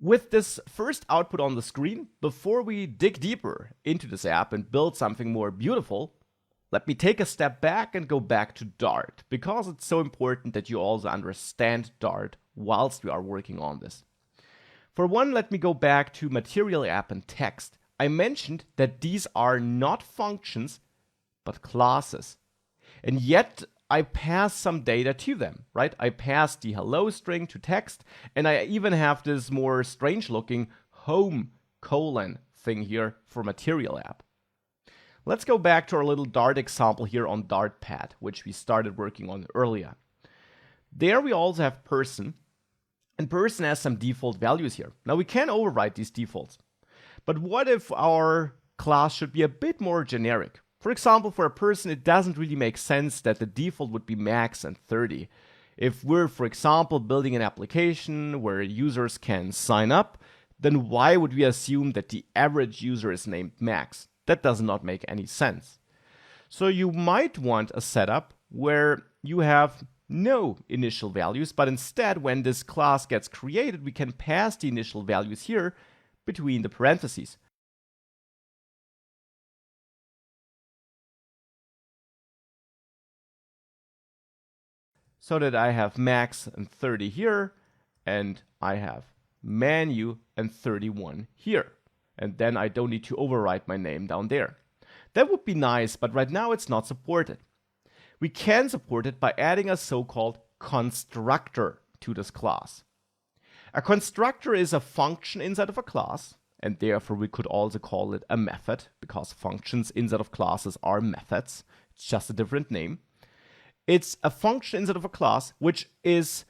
With this first output on the screen, before we dig deeper into this app and build something more beautiful, let me take a step back and go back to Dart, because it's so important that you also understand Dart whilst we are working on this. For one, let me go back to Material App and Text. I mentioned that these are not functions, but classes. And yet, I pass some data to them, right? I pass the hello string to text, and I even have this more strange looking home : thing here for Material App. Let's go back to our little Dart example here on Dartpad, which we started working on earlier. There we also have person, and person has some default values here. Now we can override these defaults, but what if our class should be a bit more generic? For example, for a person, it doesn't really make sense that the default would be max and 30. If we're, for example, building an application where users can sign up, then why would we assume that the average user is named Max? That does not make any sense. So you might want a setup where you have no initial values, but instead, when this class gets created, we can pass the initial values here between the parentheses. So that I have max and 30 here, and I have menu and 31 here. And then I don't need to overwrite my name down there. That would be nice, but right now it's not supported. We can support it by adding a so-called constructor to this class. A constructor is a function inside of a class, and therefore we could also call it a method, because functions inside of classes are methods. It's just a different name. It's a function inside of a class which is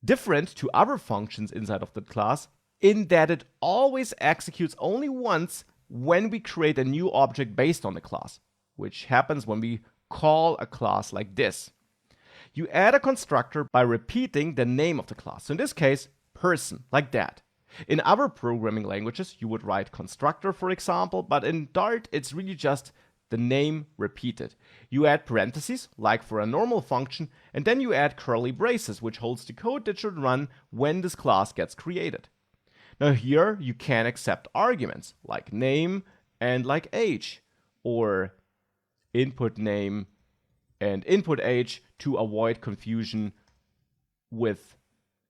different to other functions inside of the class in that it always executes only once when we create a new object based on the class, which happens when we call a class like this. You add a constructor by repeating the name of the class. So in this case, person, like that. In other programming languages, you would write constructor, for example, but in Dart, it's really just the name repeated. You add parentheses, like for a normal function, and then you add curly braces, which holds the code that should run when this class gets created. Now here, you can accept arguments, like name and like age, or input name and input age to avoid confusion with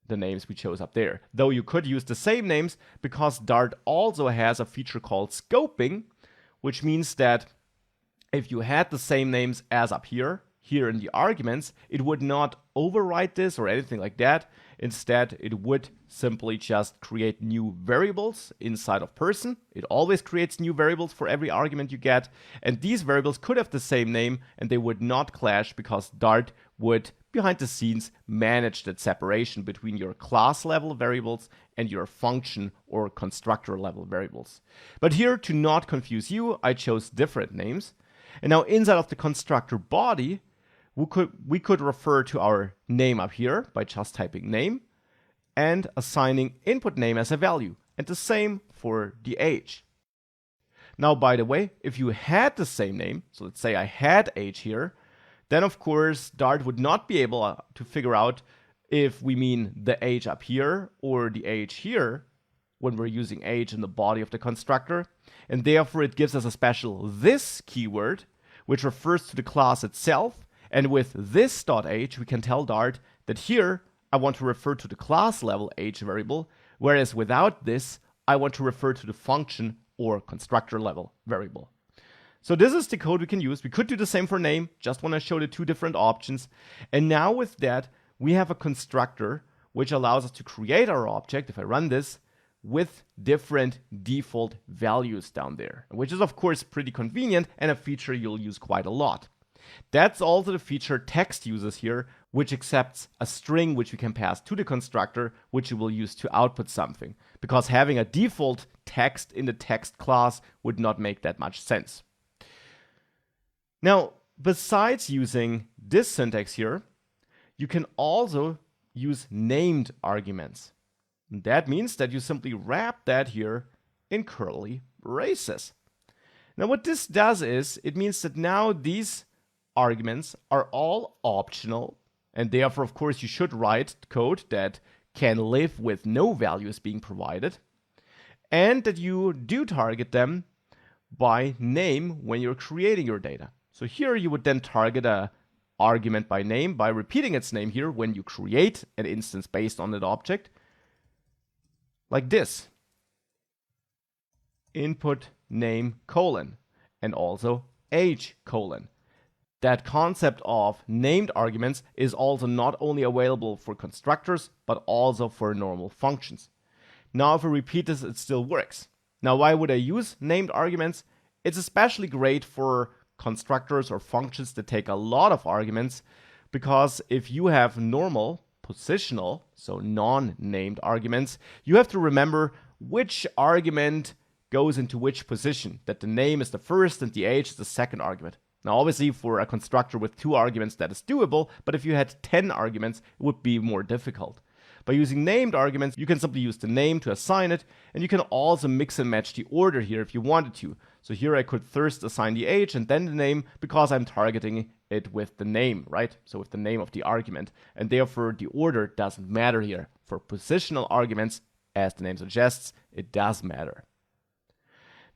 the names we chose up there. Though you could use the same names, because Dart also has a feature called scoping, which means that if you had the same names as up here in the arguments, it would not overwrite this or anything like that. Instead, it would simply just create new variables inside of person. It always creates new variables for every argument you get, and these variables could have the same name and they would not clash, because Dart would, behind the scenes, manage that separation between your class level variables and your function or constructor level variables. But here, to not confuse you, I chose different names. And now inside of the constructor body, we could refer to our name up here by just typing name and assigning input name as a value, and the same for the age. Now, by the way, if you had the same name, so let's say I had age here, then of course Dart would not be able to figure out if we mean the age up here or the age here when we're using age in the body of the constructor, and therefore it gives us a special this keyword which refers to the class itself, and with this.age we can tell Dart that here I want to refer to the class level age variable, whereas without this I want to refer to the function or constructor level variable. So this is the code we can use. We could do the same for name, just want to show the two different options. And now with that, we have a constructor which allows us to create our object, if I run this, with different default values down there, which is of course pretty convenient and a feature you'll use quite a lot. That's also the feature text uses here, which accepts a string which we can pass to the constructor, which we will use to output something, because having a default text in the text class would not make that much sense. Now, besides using this syntax here, you can also use named arguments. And that means that you simply wrap that here in curly braces. Now what this does is, it means that now these arguments are all optional, and therefore of course you should write code that can live with no values being provided, and that you do target them by name when you're creating your data. So here you would then target a argument by name by repeating its name here when you create an instance based on that object, like this. Input name colon, and also age colon. That concept of named arguments is also not only available for constructors, but also for normal functions. Now, if we repeat this, it still works. Now, why would I use named arguments? It's especially great for constructors or functions that take a lot of arguments, because if you have normal, positional, so non-named arguments, you have to remember which argument goes into which position, that the name is the first and the age is the second argument. Now, obviously, for a constructor with 2 arguments, that is doable, but if you had 10 arguments, it would be more difficult. By using named arguments, you can simply use the name to assign it, and you can also mix and match the order here if you wanted to. So here I could first assign the age and then the name, because I'm targeting it with the name, right? So with the name of the argument, and therefore the order doesn't matter here. For positional arguments, as the name suggests, it does matter.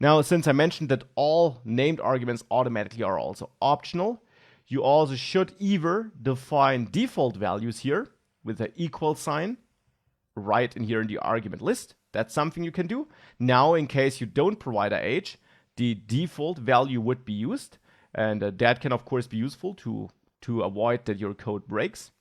Now, since I mentioned that all named arguments automatically are also optional, you also should either define default values here with an equal sign right in here in the argument list. That's something you can do. Now, in case you don't provide an age, the default value would be used, and that can of course be useful to avoid that your code breaks.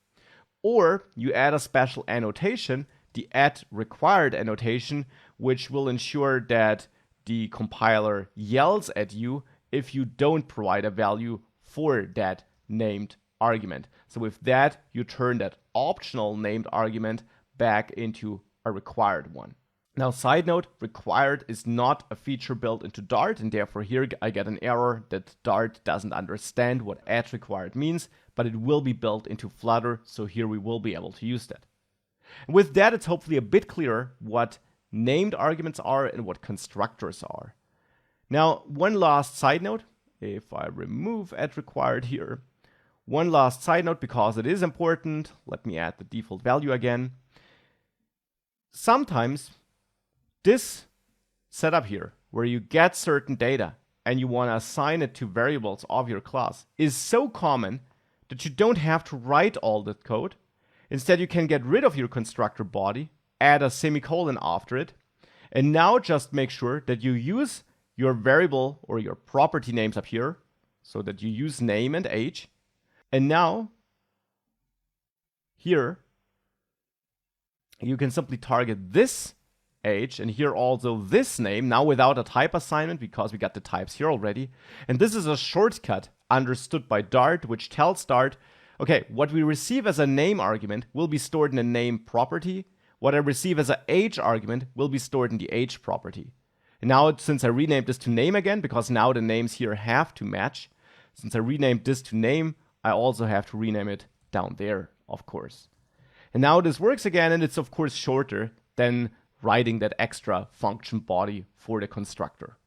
Or you add a special annotation, the add required annotation, which will ensure that the compiler yells at you if you don't provide a value for that named argument. So with that, you turn that optional named argument back into a required one. Now, side note, required is not a feature built into Dart, and therefore here I get an error that Dart doesn't understand what add required means, but it will be built into Flutter, so here we will be able to use that. And with that, it's hopefully a bit clearer what named arguments are and what constructors are. Now, one last side note, if I remove add required here, one last side note because it is important, let me add the default value again. Sometimes this setup here, where you get certain data and you want to assign it to variables of your class, is so common that you don't have to write all that code. Instead, you can get rid of your constructor body, add a semicolon after it, and now just make sure that you use your variable or your property names up here, so that you use name and age. And now, here, you can simply target this age, and here also this name, now without a type assignment, because we got the types here already. And this is a shortcut understood by Dart, which tells Dart, okay, what we receive as a name argument will be stored in a name property. What I receive as an age argument will be stored in the age property. And now, since I renamed this to name again, because now the names here have to match, since I renamed this to name, I also have to rename it down there, of course. And now this works again, and it's of course shorter than writing that extra function body for the constructor.